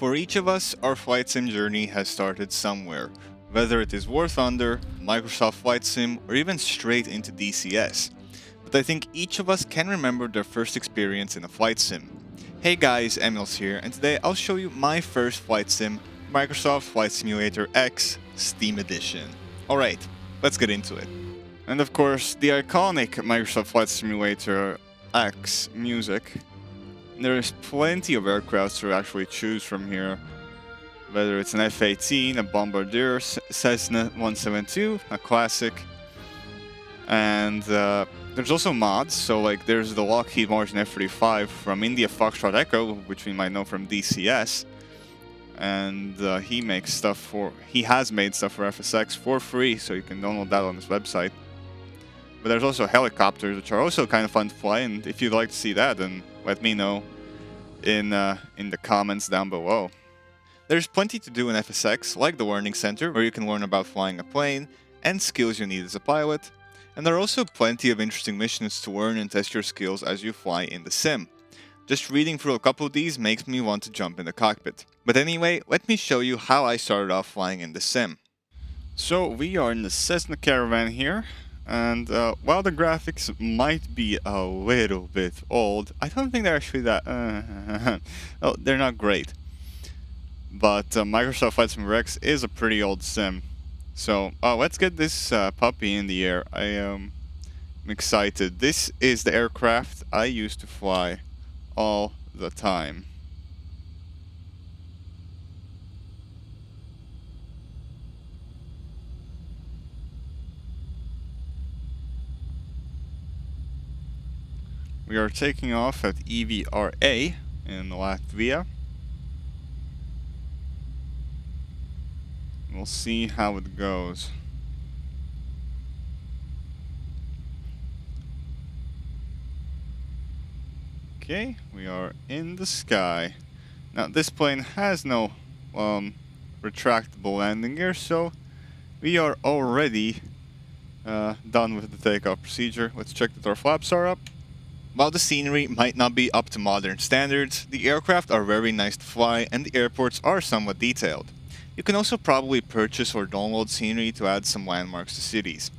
For each of us, our flight sim journey has started somewhere, whether it is War Thunder, Microsoft Flight Sim, or even straight into DCS. But I think each of us can remember their first experience in a flight sim. Hey guys, Emils here, and today I'll show you my first flight sim, Microsoft Flight Simulator X Steam Edition. Alright, let's get into it. And of course, the iconic Microsoft Flight Simulator X music. There is plenty of aircraft to actually choose from here, whether it's an F-18, a Bombardier, Cessna 172, a classic, and there's also mods. So like there's the Lockheed Martin F-35 from India Foxtrot Echo, which we might know from DCS, and he has made stuff for FSX for free, so you can download that on his website. But there's also helicopters, which are also kind of fun to fly, and if you'd like to see that, then let me know in the comments down below. There's plenty to do in FSX, like the Learning Center, where you can learn about flying a plane and skills you need as a pilot, and there are also plenty of interesting missions to learn and test your skills as you fly in the sim. Just reading through a couple of these makes me want to jump in the cockpit. But anyway, let me show you how I started off flying in the sim. So we are in the Cessna Caravan here. And while the graphics might be a little bit old, I don't think they're actually that... well, they're not great. But Microsoft Flight Sim X is a pretty old sim. So let's get this puppy in the air. I'm excited. This is the aircraft I used to fly all the time. We are taking off at EVRA in Latvia. We'll see how it goes. Okay, we are in the sky. Now this plane has no retractable landing gear, so we are already done with the takeoff procedure. Let's check that our flaps are up. While the scenery might not be up to modern standards, the aircraft are very nice to fly and the airports are somewhat detailed. You can also probably purchase or download scenery to add some landmarks to cities.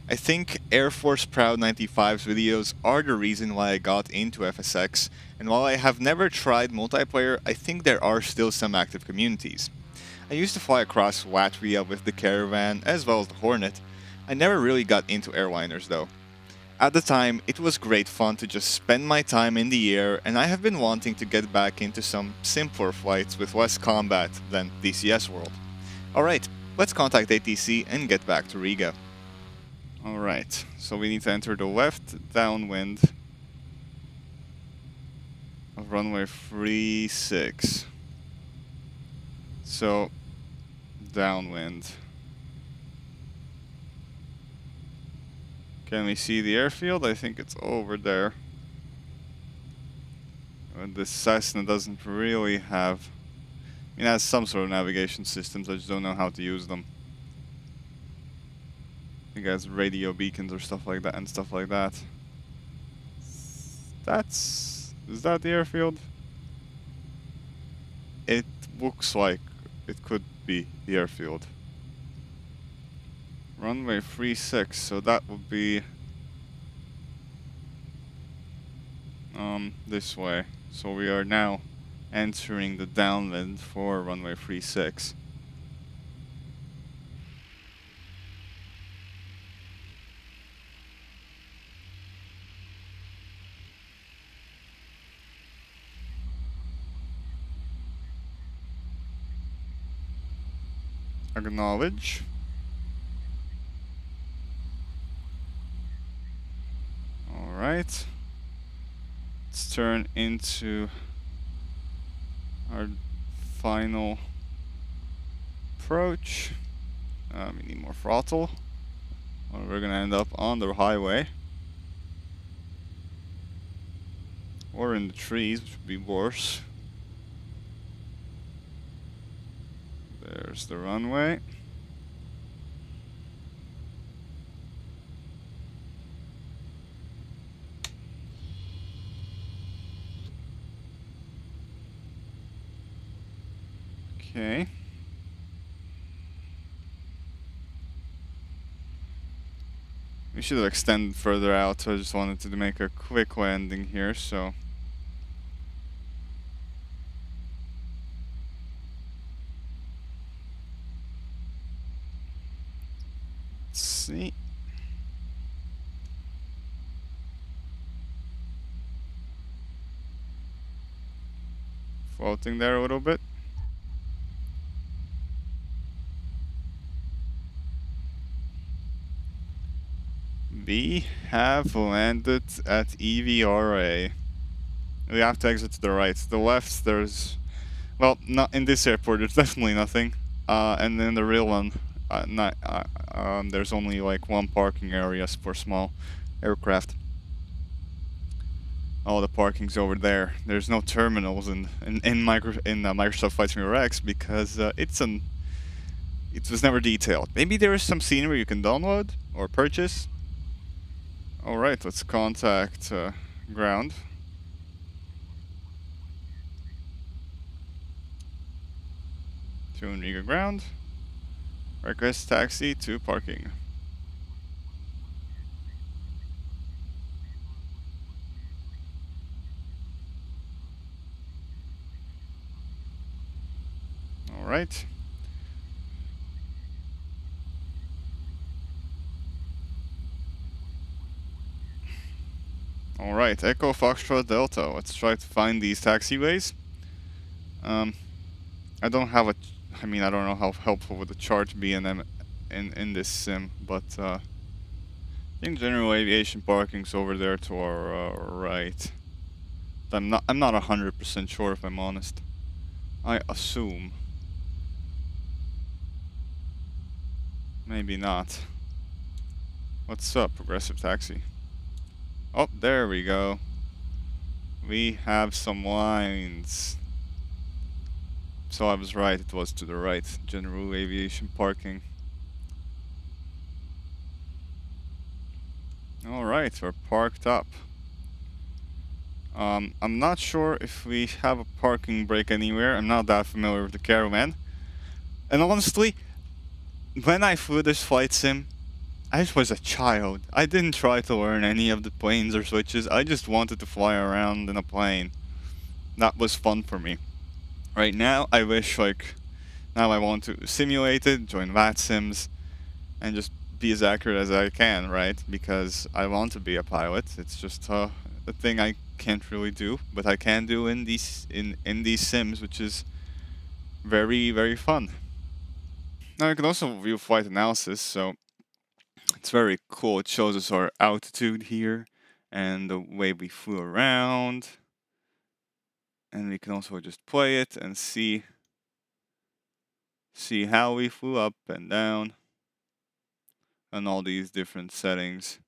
I think Air Force Proud 95's videos are the reason why I got into FSX, and while I have never tried multiplayer, I think there are still some active communities. I used to fly across Latvia with the Caravan as well as the Hornet. I never really got into airliners though. At the time, it was great fun to just spend my time in the air, and I have been wanting to get back into some simpler flights with less combat than DCS World. Alright, let's contact ATC and get back to Riga. Alright, so we need to enter the left downwind of runway 36. So, downwind. Can we see the airfield? I think it's over there. This Cessna doesn't really have... I mean, it has some sort of navigation systems, I just don't know how to use them. I think it has radio beacons or stuff like that and stuff like that. Is that the airfield? It looks like it could be the airfield. Runway 36, so that would be this way. So we are now entering the downwind for runway 36. Acknowledge. Alright. Let's turn into our final approach. We need more throttle, or we're gonna end up on the highway. Or in the trees, which would be worse. There's the runway. Okay. We should have extended further out, so I just wanted to make a quick landing here, so... Let's see. Floating there a little bit. We have landed at EVRA. We have to exit to the right. To the left, there's... Well, not in this airport, there's definitely nothing. And then the real one, there's only like one parking area for small aircraft. All the parking's over there. There's no terminals in Microsoft Flight Simulator X because it was never detailed. Maybe there is some scenery you can download or purchase. All right, let's contact ground. To Riga ground. Request taxi to parking. All right. All right, Echo Foxtrot Delta. Let's try to find these taxiways. I don't have a. I mean, I don't know how helpful would the chart be in this sim, but I think general aviation parking's over there to our right. I'm not 100% sure if I'm honest. I assume. Maybe not. What's up, Progressive Taxi? Oh, there we go. We have some lines. So I was right, it was to the right. General aviation parking. Alright, we're parked up. I'm not sure if we have a parking brake anywhere. I'm not that familiar with the Caravan. And honestly, when I flew this flight sim, I was a child. I didn't try to learn any of the planes or switches. I just wanted to fly around in a plane. That was fun for me. Right now, I wish, like, now I want to simulate it, join VAT sims, and just be as accurate as I can, right? Because I want to be a pilot. It's just a thing I can't really do, but I can do in these sims, which is very, very fun. Now you can also view flight analysis, so it's very cool. It shows us our altitude here and the way we flew around. And we can also just play it and see how we flew up and down and all these different settings.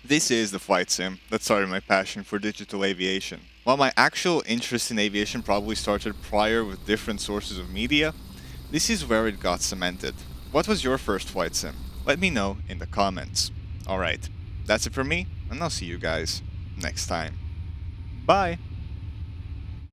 This is the flight sim that started my passion for digital aviation. While my actual interest in aviation probably started prior with different sources of media, this is where it got cemented. What was your first flight sim? Let me know in the comments. Alright, that's it for me, and I'll see you guys next time. Bye!